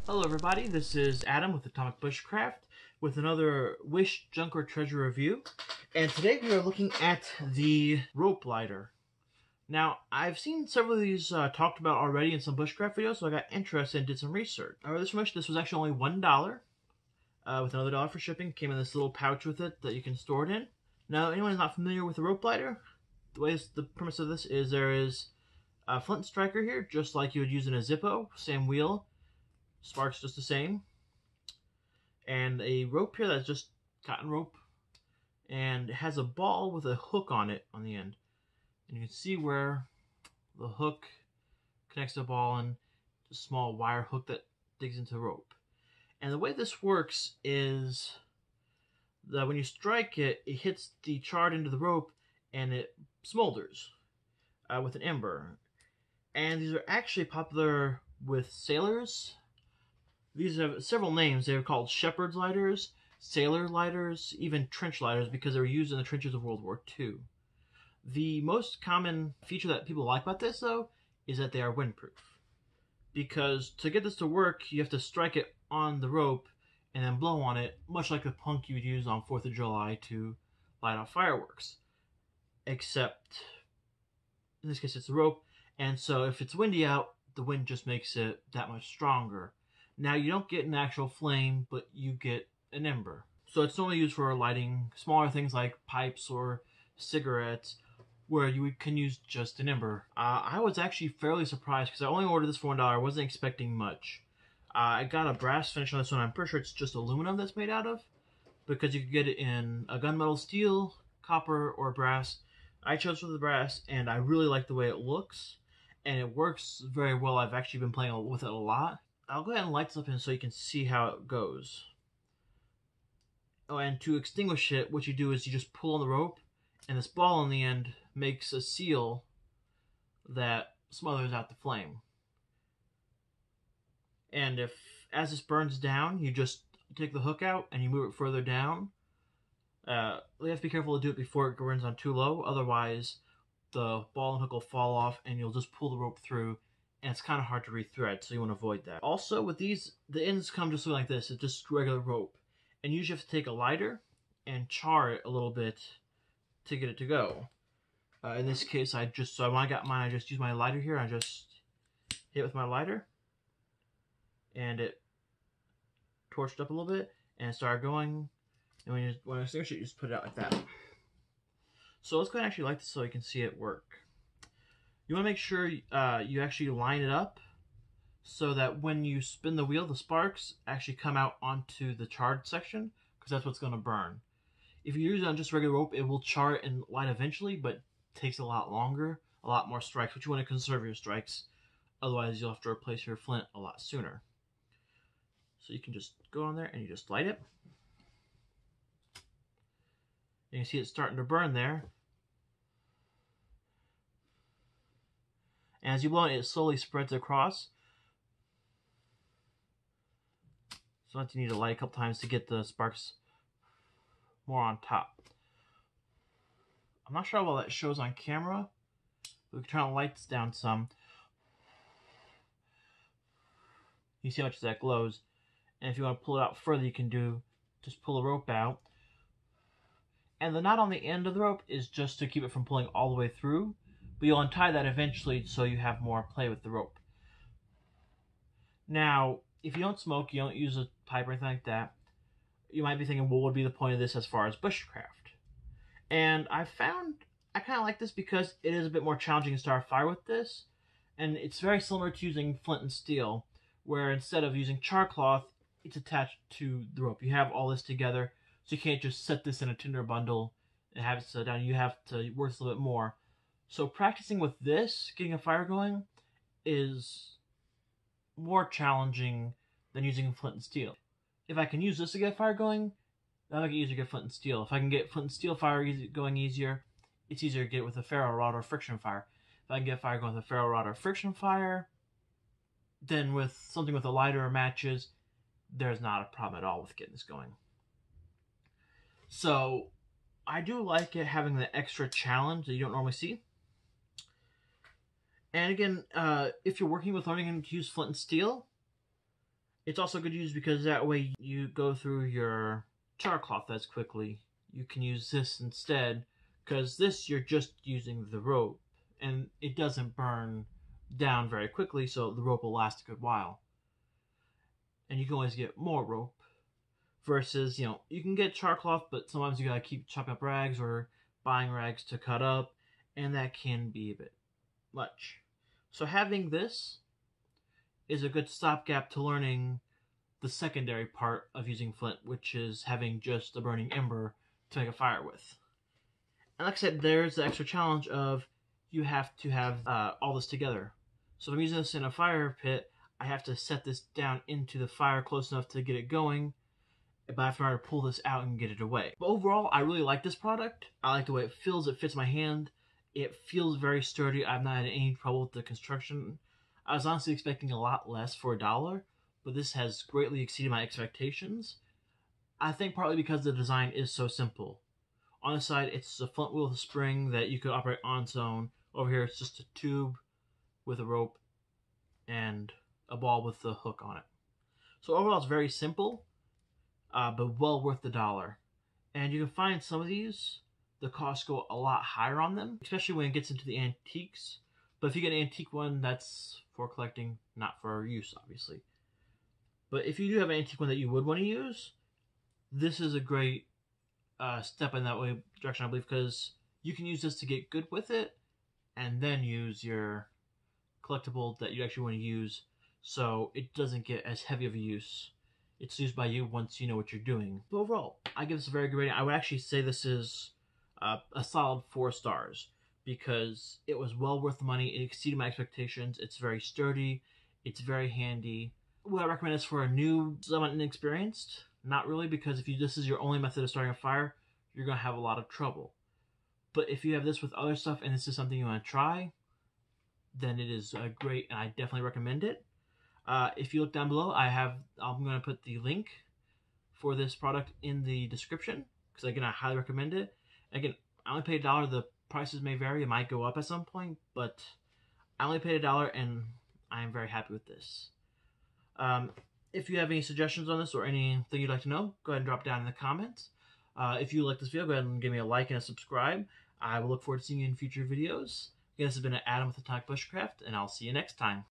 Hello everybody, this is Adam with Atomic Bushcraft with another Wish Junk or Treasure review. And today we are looking at the rope lighter. Now, I've seen several of these talked about already in some bushcraft videos, so I got interested and did some research. I read this information. This was actually only $1 with another $1 for shipping. Came in this little pouch with it that you can store it in. Now, anyone who's not familiar with the rope lighter, the premise of this is there is a flint striker here, just like you would use in a Zippo, same wheel. Sparks just the same, and a rope here that's just cotton rope, and it has a ball with a hook on it on the end, and you can see where the hook connects to the ball and a small wire hook that digs into the rope. And the way this works is that when you strike it, it hits the chard into the rope and it smolders with an ember. And these are actually popular with sailors. These have several names. They were called shepherd's lighters, sailor lighters, even trench lighters, because they were used in the trenches of World War II. The most common feature that people like about this, though, is that they are windproof. Because to get this to work, you have to strike it on the rope and then blow on it, much like the punk you would use on 4th of July to light off fireworks. Except, in this case, it's the rope, and so if it's windy out, the wind just makes it that much stronger. Now, you don't get an actual flame, but you get an ember. So it's normally used for lighting smaller things like pipes or cigarettes, where you can use just an ember. I was actually fairly surprised because I only ordered this for $1. I wasn't expecting much. I got a brass finish on this one. I'm pretty sure it's just aluminum that's made out of, because you can get it in a gunmetal, steel, copper, or brass. I chose for the brass, and I really like the way it looks, and it works very well. I've actually been playing with it a lot. I'll go ahead and light this up in so you can see how it goes. Oh, and to extinguish it, what you do is you just pull on the rope, and this ball on the end makes a seal that smothers out the flame. And as this burns down, you just take the hook out and you move it further down. You have to be careful to do it before it burns on too low, otherwise the ball and hook will fall off and you'll just pull the rope through, and it's kind of hard to rethread, so you want to avoid that. Also, with these, the ends come just like this. It's just regular rope. And you usually have to take a lighter and char it a little bit to get it to go. In this case, when I got mine, I just used my lighter here. I just hit it with my lighter, and it torched up a little bit, and it started going. And when you extinguish it, you just put it out like that. So let's go ahead and actually light this so you can see it work. You want to make sure you actually line it up so that when you spin the wheel, the sparks actually come out onto the charred section, because that's what's going to burn. If you use it on just regular rope, it will char it and light eventually, but it takes a lot longer, a lot more strikes, but you want to conserve your strikes. Otherwise, you'll have to replace your flint a lot sooner. So you can just go on there and you just light it. And you see it's starting to burn there. And as you blow it slowly spreads across. Sometimes you need to light a couple times to get the sparks more on top. I'm not sure how well that shows on camera. We can turn the lights down some. You see how much that glows. And if you want to pull it out further, you can just pull the rope out. And the knot on the end of the rope is just to keep it from pulling all the way through. But you'll untie that eventually so you have more play with the rope. Now, if you don't smoke, you don't use a pipe or anything like that, you might be thinking, well, what would be the point of this as far as bushcraft? And I found I kind of like this because it is a bit more challenging to start a fire with this. And it's very similar to using flint and steel, where instead of using char cloth, it's attached to the rope. You have all this together, so you can't just set this in a tinder bundle and have it set down. You have to work this a little bit more. So practicing with this, getting a fire going, is more challenging than using flint and steel. If I can use this to get a fire going, then I can easier to get flint and steel. If I can get flint and steel fire going easier, it's easier to get it with a ferro rod or friction fire. If I can get fire going with a ferro rod or friction fire, then with something with a lighter or matches, there's not a problem at all with getting this going. So I do like it having the extra challenge that you don't normally see. And again, if you're working with learning to use flint and steel, It's also good to use because that way you go through your char cloth as quickly. You can use this instead, because this you're just using the rope, and it doesn't burn down very quickly, so the rope will last a good while. And you can always get more rope, versus, you can get char cloth, but sometimes you gotta keep chopping up rags or buying rags to cut up, and that can be a bit much. So having this is a good stopgap to learning the secondary part of using flint, which is having just a burning ember to make a fire with. And like I said, there's the extra challenge of you have to have all this together. So if I'm using this in a fire pit, I have to set this down into the fire close enough to get it going, but I have to try to pull this out and get it away. But overall, I really like this product. I like the way it feels. It fits my hand. It feels very sturdy. I've not had any trouble with the construction. I was honestly expecting a lot less for $1, but this has greatly exceeded my expectations. I think partly because the design is so simple. On the side, it's a flint wheel with a spring that you could operate on its own. Over here, it's just a tube with a rope and a ball with the hook on it. So overall, it's very simple, but well worth the $1. And you can find some of these, the costs go a lot higher on them, especially when it gets into the antiques. But if you get an antique one, that's for collecting, not for use, obviously. But if you do have an antique one that you would want to use, this is a great step in that way direction, I believe, because you can use this to get good with it, and then use your collectible that you actually want to use, so it doesn't get as heavy of a use. It's used by you once you know what you're doing. But overall, I give this a very good rating. I would actually say this is a solid 4 stars, because it was well worth the money. It exceeded my expectations. It's very sturdy. It's very handy. Would I recommend this for a new, somewhat inexperienced? Not really, because if this is your only method of starting a fire, you're going to have a lot of trouble. But if you have this with other stuff and this is something you want to try, then it is great, and I definitely recommend it. If you look down below, I'm going to put the link for this product in the description, because again, I highly recommend it. Again, I only paid $1. The prices may vary. It might go up at some point, but I only paid $1, and I am very happy with this. If you have any suggestions on this or anything you'd like to know, go ahead and drop down in the comments. If you like this video, go ahead and give me a like and a subscribe. I will look forward to seeing you in future videos. Again, this has been Adam with Atomic Bushcraft, and I'll see you next time.